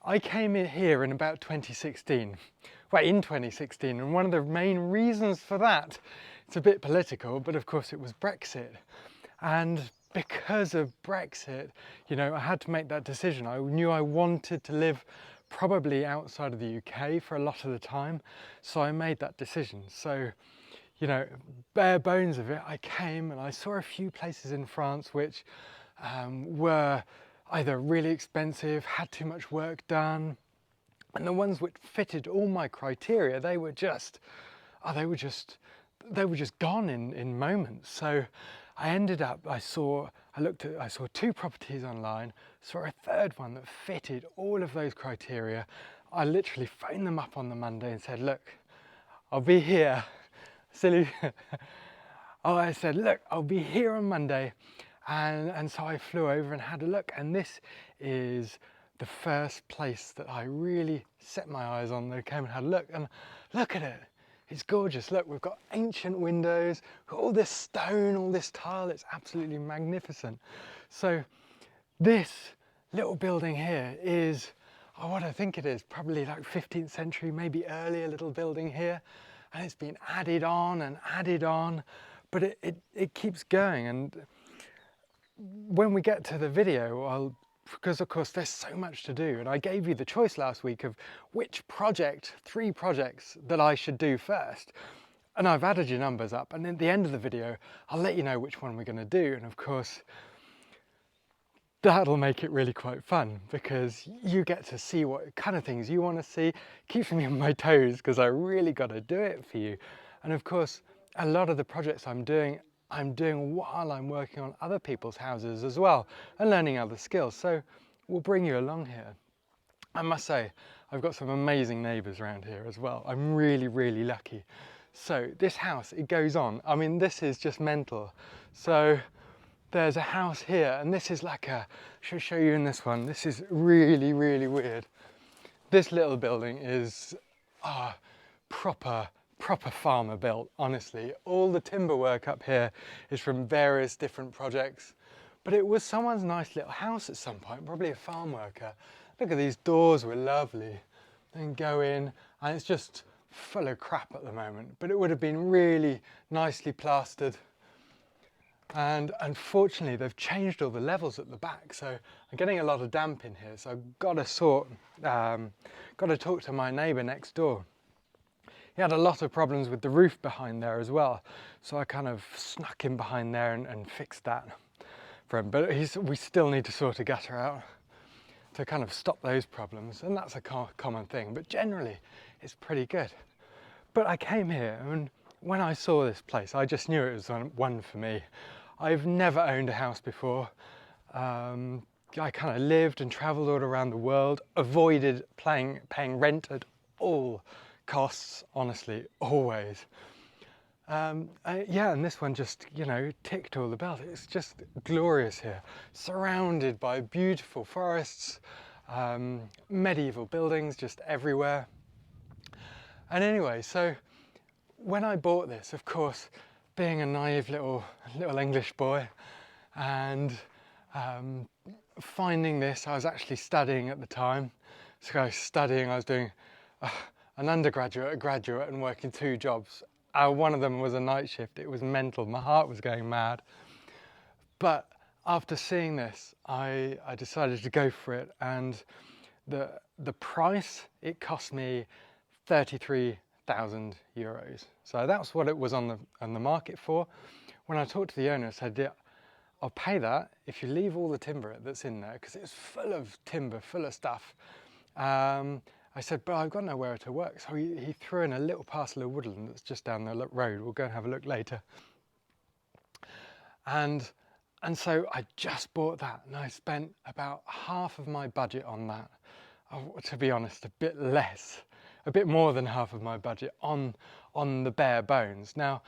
I came in here in about 2016, well, in 2016, and one of the main reasons for that, it's a bit political, but of course it was Brexit. And because of Brexit, you know, I had to make that decision. I knew I wanted to live probably outside of the UK for a lot of the time, so I made that decision. So, you know, bare bones of it, I came and I saw a few places in France which were either really expensive, had too much work done, and the ones which fitted all my criteria, they were just gone in moments. So I ended up, I saw two properties online, saw a third one that fitted all of those criteria. I literally phoned them up on the Monday and said, look, I'll be here. Silly. Oh, I said, look, I'll be here on Monday. And so I flew over and had a look. And this is the first place that I really set my eyes on. They came and had a look, and look at it. It's gorgeous. Look, we've got ancient windows, we've got all this stone, all this tile. It's absolutely magnificent. So this little building here is, oh, what I think it is, probably like 15th century, maybe earlier little building here. And it's been added on, but it keeps going. And when we get to the video, because of course there's so much to do, and I gave you the choice last week of which three projects that I should do first. And I've added your numbers up, and at the end of the video, I'll let you know which one we're going to do. And of course, that'll make it really quite fun, because you get to see what kind of things you want to see. Keeps me on my toes, because I really got to do it for you. And of course, a lot of the projects I'm doing while I'm working on other people's houses as well, and learning other skills. So we'll bring you along here. I must say, I've got some amazing neighbours around here as well. I'm really, really lucky. So this house, it goes on. I mean, this is just mental. So there's a house here, and this is like I should show you in this one. This is really, really weird. This little building is proper farmer built, honestly. All the timber work up here is from various different projects, but it was someone's nice little house at some point, probably a farm worker. Look at these doors, were lovely. And go in, and it's just full of crap at the moment, but it would have been really nicely plastered. And unfortunately, they've changed all the levels at the back, so I'm getting a lot of damp in here. So I've got to talk to my neighbour next door. He had a lot of problems with the roof behind there as well, so I kind of snuck in behind there and fixed that for him. But we still need to sort a gutter out to kind of stop those problems, and that's a common thing. But generally, it's pretty good. But I came here, and when I saw this place, I just knew it was one for me. I've never owned a house before. I kind of lived and travelled all around the world, avoided paying rent at all costs, honestly, always. Yeah, and this one just, you know, ticked all the bells. It's just glorious here, surrounded by beautiful forests, medieval buildings just everywhere. And anyway, so when I bought this, of course, being a naive little English boy, and finding this, I was actually studying at the time. So I was studying, I was doing an undergraduate, a graduate, and working two jobs. One of them was a night shift. It was mental. My heart was going mad. But after seeing this, I decided to go for it. And the price, it cost me 33,000 euros. So that's what it was on the market for. When I talked to the owner, I said, yeah, I'll pay that if you leave all the timber that's in there, because it's full of timber, full of stuff. I said, but I've got nowhere to work. So he threw in a little parcel of woodland that's just down the road. We'll go and have a look later. And so I just bought that, and I spent about half of my budget on that. To be honest, a bit less, a bit more than half of my budget on the bare bones. Now,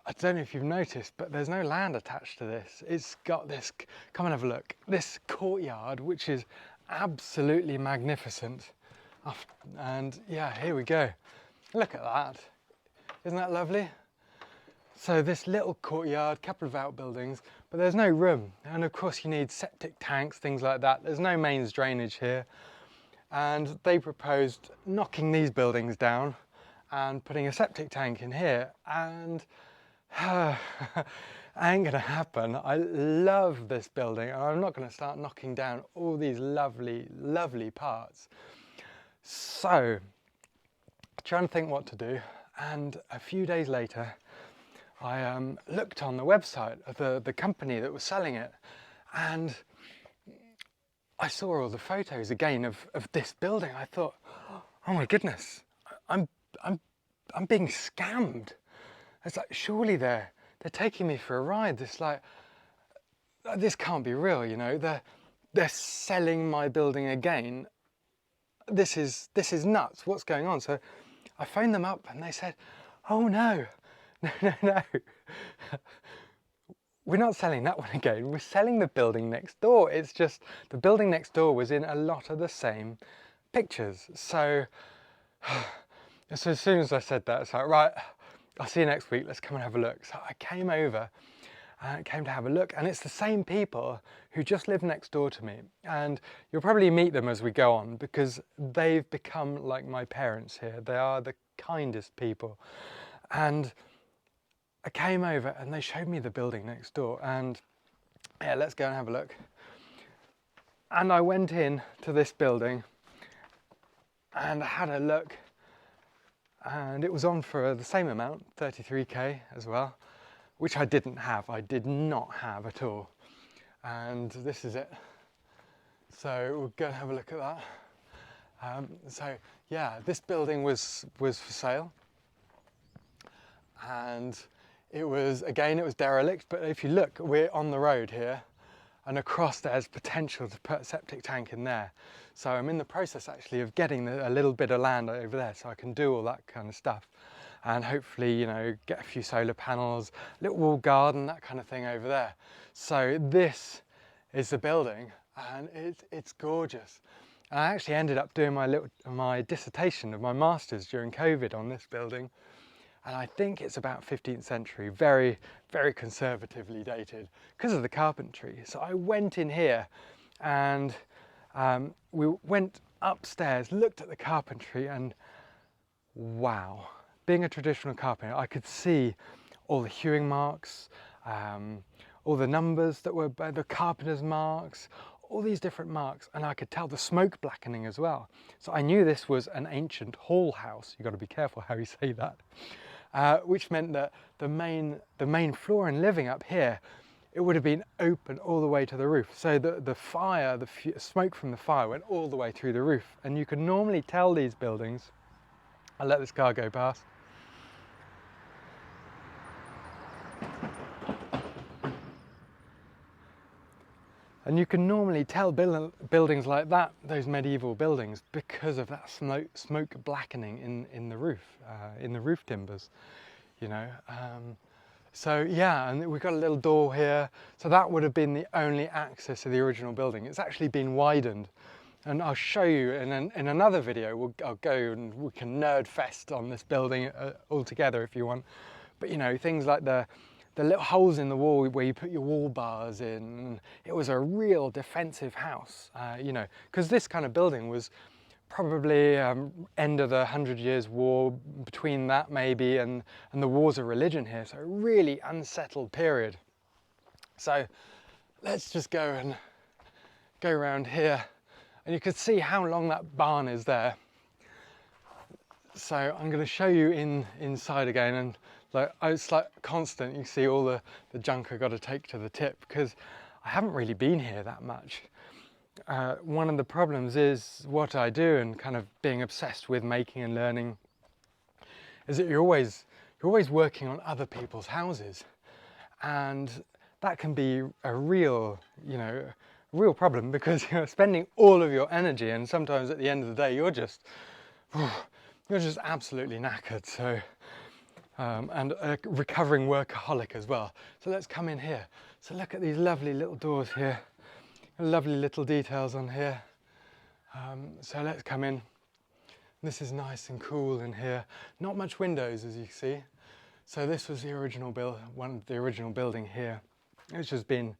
I don't know if you've noticed, but there's no land attached to this. It's got this, come and have a look, this courtyard, which is absolutely magnificent. And yeah, here we go. Look at that. Isn't that lovely? So this little courtyard, couple of outbuildings, but there's no room. And of course you need septic tanks, things like that. There's no mains drainage here. and they proposed knocking these buildings down and putting a septic tank in here, and ain't gonna happen. I love this building and I'm not gonna start knocking down all these lovely, lovely parts. So, trying to think what to do, and a few days later I looked on the website of the company that was selling it, and I saw all the photos again of this building. I thought, oh my goodness, I'm being scammed. It's like, surely they're taking me for a ride. It's like, this can't be real, you know. They're selling my building again. This is nuts. What's going on? So I phoned them up and they said, oh no, no. We're not selling that one again. We're selling the building next door. It's just the building next door was in a lot of the same pictures. So as soon as I said that, it's like, right, I'll see you next week. Let's come and have a look. So I came over and came to have a look, and it's the same people who just live next door to me. And you'll probably meet them as we go on because they've become like my parents here. They are the kindest people. And I came over and they showed me the building next door, and yeah, let's go and have a look. And I went in to this building and had a look, and it was on for the same amount, 33k as well, which I didn't have. I did not have at all. And this is it. So we'll go and have a look at that. So yeah, this building was for sale, and it was derelict, but if you look, we're on the road here, and across there's potential to put a septic tank in there. So I'm in the process actually of getting a little bit of land over there so I can do all that kind of stuff, and hopefully, you know, get a few solar panels, little wall garden, that kind of thing over there. So this is the building, and it's gorgeous. And I actually ended up doing my dissertation of my master's during COVID on this building. And I think it's about 15th century, very, very conservatively dated because of the carpentry. So I went in here and we went upstairs, looked at the carpentry, and wow, being a traditional carpenter, I could see all the hewing marks, all the numbers that were by the carpenter's marks, all these different marks, and I could tell the smoke blackening as well. So I knew this was an ancient hall house. You've got to be careful how you say that. Which meant that the main floor and living up here, it would have been open all the way to the roof. So the smoke from the fire went all the way through the roof. And you can normally tell these buildings, I'll let this car go past. And you can normally tell buildings like that, those medieval buildings, because of that smoke blackening in the roof timbers, you know. So yeah, and we've got a little door here. So that would have been the only access to the original building. It's actually been widened. And I'll show you in another video. I'll go and we can nerd fest on this building all together if you want. But you know, things like the little holes in the wall where you put your wall bars in. It was a real defensive house, you know, because this kind of building was probably end of the 100 Years' War, between that maybe and the wars of religion here. So a really unsettled period. So let's just go around here, and you can see how long that barn is there. So I'm going to show you inside again, and it's like constant. You see all the junk I got to take to the tip because I haven't really been here that much. One of the problems is what I do, and kind of being obsessed with making and learning, is that you're always working on other people's houses, and that can be a real problem because you're spending all of your energy, and sometimes at the end of the day you're just absolutely knackered. So. And a recovering workaholic as well. So let's come in here. So look at these lovely little doors here, lovely little details on here. So let's come in. This is nice and cool in here. Not much windows, as you see. So this was the original the original building here, which has been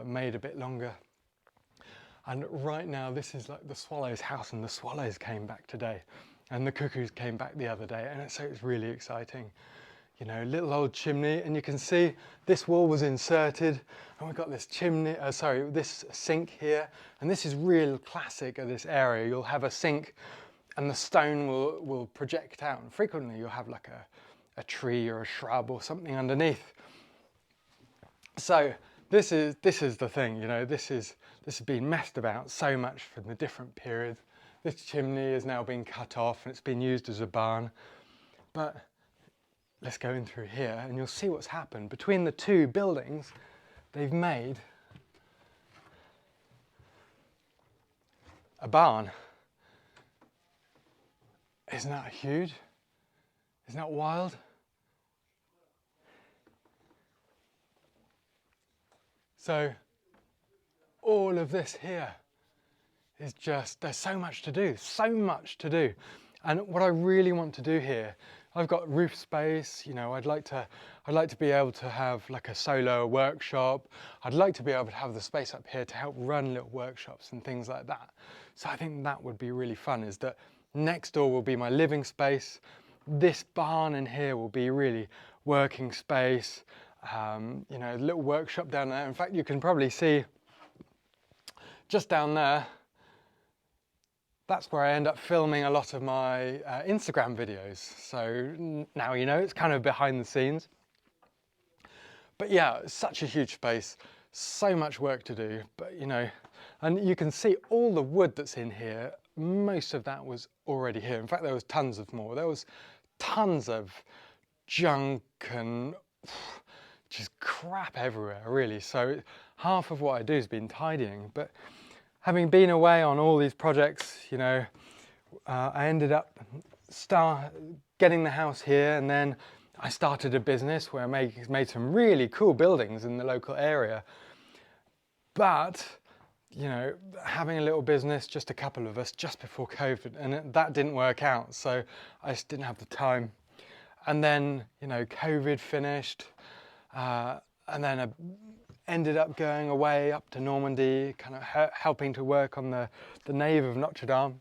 made a bit longer. And right now, this is like the swallow's house, and the swallows came back today, and the cuckoos came back the other day, and so it's really exciting. You know, little old chimney, and you can see this wall was inserted, and we've got this chimney, this sink here, and this is real classic of this area. You'll have a sink, and the stone will project out, and frequently you'll have like a tree or a shrub or something underneath. So this is the thing, you know, this has been messed about so much from the different periods. This chimney has now been cut off and it's been used as a barn. But let's go in through here and you'll see what's happened. Between the two buildings, they've made a barn. Isn't that huge? Isn't that wild? So all of this here is just, there's so much to do, so much to do. And what I really want to do here, I've got roof space, you know, I'd like to be able to have like a solo workshop. I'd like to be able to have the space up here to help run little workshops and things like that. So I think that would be really fun, is that next door will be my living space. This barn in here will be really working space. You know, a little workshop down there. In fact, you can probably see just down there, that's where I end up filming a lot of my Instagram videos. So now you know, it's kind of behind the scenes. But yeah, such a huge space, so much work to do. But you know, and you can see all the wood that's in here, most of that was already here. In fact, there was tons of more. There was tons of junk and just crap everywhere, really. So half of what I do has been tidying. But having been away on all these projects, you know, I ended up getting the house here, and then I started a business where I made some really cool buildings in the local area. But, you know, having a little business, just a couple of us, just before COVID, and that didn't work out. So I just didn't have the time. And then, you know, COVID finished. And then I ended up going away up to Normandy, kind of helping to work on the nave of Notre Dame.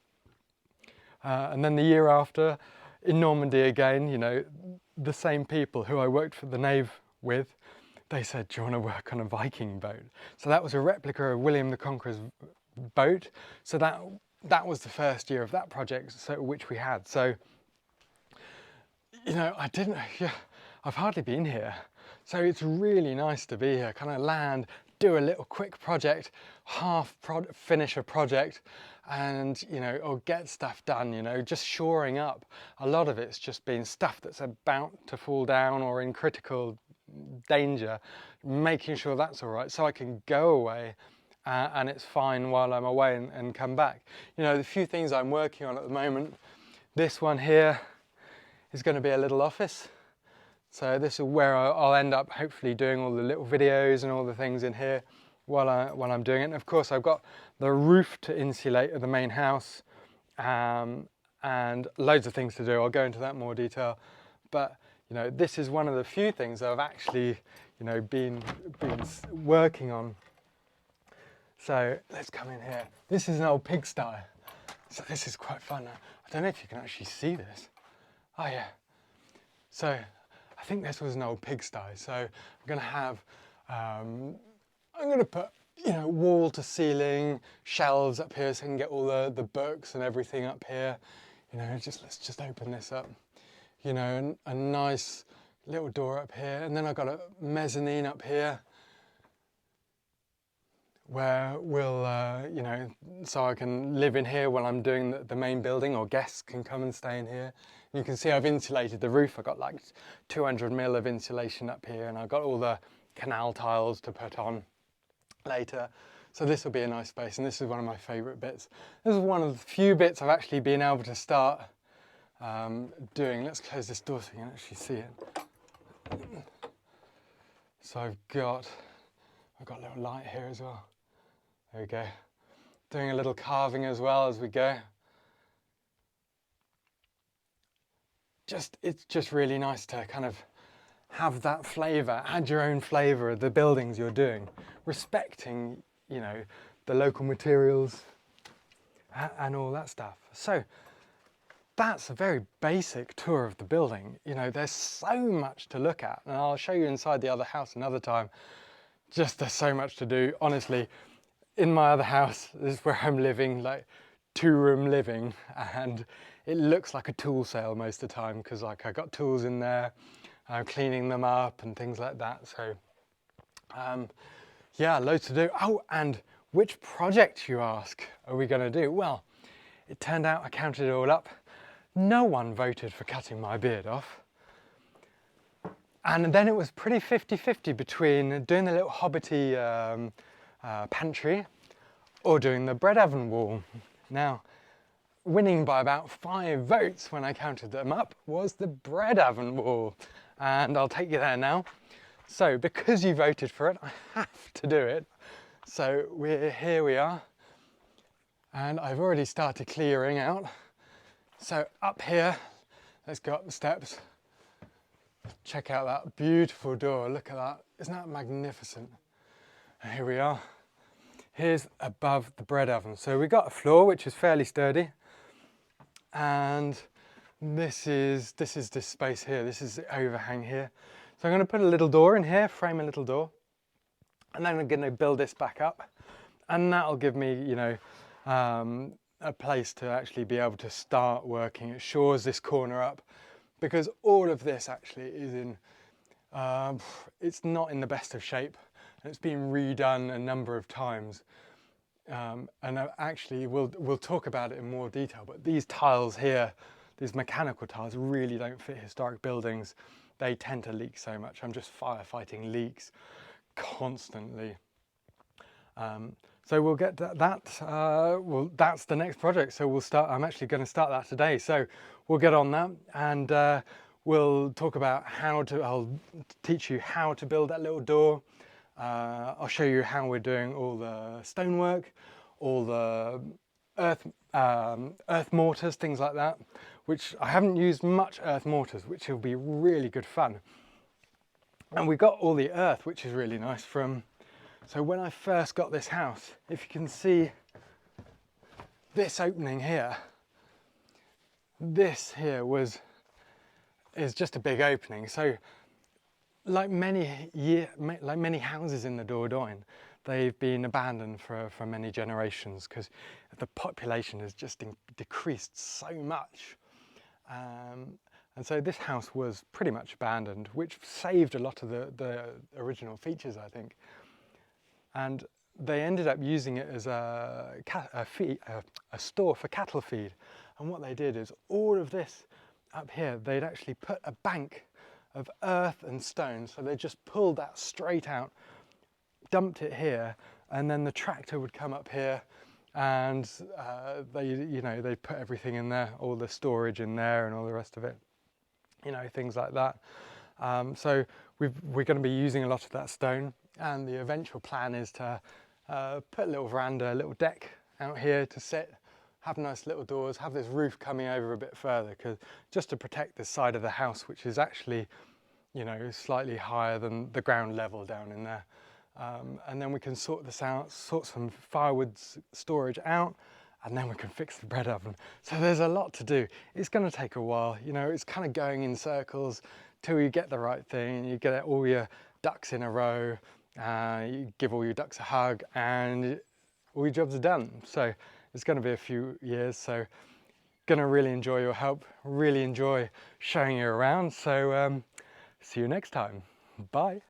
And then the year after, in Normandy again, you know, the same people who I worked for the nave with, they said, do you want to work on a Viking boat? So that was a replica of William the Conqueror's boat. So that was the first year of that project, which we had. So, you know, I've hardly been here. So it's really nice to be here, kind of land, do a little quick project, finish a project, and, you know, or get stuff done, you know, just shoring up. A lot of it's just been stuff that's about to fall down or in critical danger, making sure that's all right so I can go away and it's fine while I'm away and come back. You know, the few things I'm working on at the moment, this one here is going to be a little office. So this is where I'll end up hopefully doing all the little videos and all the things in here while I'm doing it. And of course I've got the roof to insulate of the main house and loads of things to do. I'll go into that in more detail. But you know, this is one of the few things that I've actually, you know, been working on. So let's come in here. This is an old pigsty. So this is quite fun. I don't know if you can actually see this. Oh yeah. So I think this was an old pigsty, so I'm going to have, I'm going to put, you know, wall to ceiling shelves up here so I can get all the books and everything up here. You know, let's just open this up. You know, a nice little door up here, and then I've got a mezzanine up here where we'll, you know, so I can live in here while I'm doing the main building, or guests can come and stay in here. You can see I've insulated the roof. I've got like 200 mil of insulation up here, and I've got all the canal tiles to put on later. So this will be a nice space, and this is one of my favourite bits. This is one of the few bits I've actually been able to start doing. Let's close this door so you can actually see it. So I've got a little light here as well. There we go. Doing a little carving as well as we go. It's just really nice to kind of have that flavour, add your own flavour of the buildings you're doing, respecting, you know, the local materials and all that stuff. So that's a very basic tour of the building. You know, there's so much to look at, and I'll show you inside the other house another time. Just there's so much to do. Honestly, in my other house, this is where I'm living, like 2-room living, and it looks like a tool sale most of the time because like I got tools in there, I'm cleaning them up and things like that. So yeah, loads to do. Oh, and which project, you ask, are we going to do? Well, it turned out I counted it all up. No one voted for cutting my beard off. And then it was pretty 50-50 between doing the little hobbity pantry or doing the bread oven wall. Now, winning by about 5 votes when I counted them up was the bread oven wall. And I'll take you there now. So because you voted for it, I have to do it. So here we are. And I've already started clearing out. So up here, let's go up the steps. Check out that beautiful door, look at that, isn't that magnificent? And here we are, here's above the bread oven. So we've got a floor which is fairly sturdy, and this is this space here, this is the overhang here. So I'm going to put a little door in here, frame a little door, and then I'm going to build this back up, and that'll give me, you know, a place to actually be able to start working. It shores this corner up, because all of this actually is in, it's not in the best of shape, and it's been redone a number of times. And actually we'll talk about it in more detail, but these tiles here, these mechanical tiles, really don't fit historic buildings. They tend to leak so much. I'm just firefighting leaks constantly. So we'll get to that. Well, that's the next project. So we'll start. I'm actually going to start that today. So we'll get on that, and we'll talk about how to. I'll teach you how to build that little door. I'll show you how we're doing all the stonework, all the earth mortars, things like that. Which I haven't used much earth mortars, which will be really good fun. And we got all the earth, which is really nice from. So when I first got this house, if you can see this opening here, this here is just a big opening. So like many houses in the Dordogne, they've been abandoned for many generations because the population has just decreased so much. And so this house was pretty much abandoned, which saved a lot of the original features, I think. And they ended up using it as a store for cattle feed. And what they did is all of this up here, they'd actually put a bank of earth and stone. So they just pulled that straight out, dumped it here, and then the tractor would come up here, and they put everything in there, all the storage in there and all the rest of it, things like that. So we're going to be using a lot of that stone. And the eventual plan is to put a little veranda, a little deck out here to sit, have nice little doors, have this roof coming over a bit further, because just to protect this side of the house, which is actually, slightly higher than the ground level down in there. And then we can sort this out, sort some firewood storage out, and then we can fix the bread oven. So there's a lot to do. It's going to take a while, it's kind of going in circles till you get the right thing, you get all your ducks in a row. You give all your ducks a hug, and all your jobs are done. So it's going to be a few years, so going to really enjoy your help, really enjoy showing you around. So see you next time. Bye.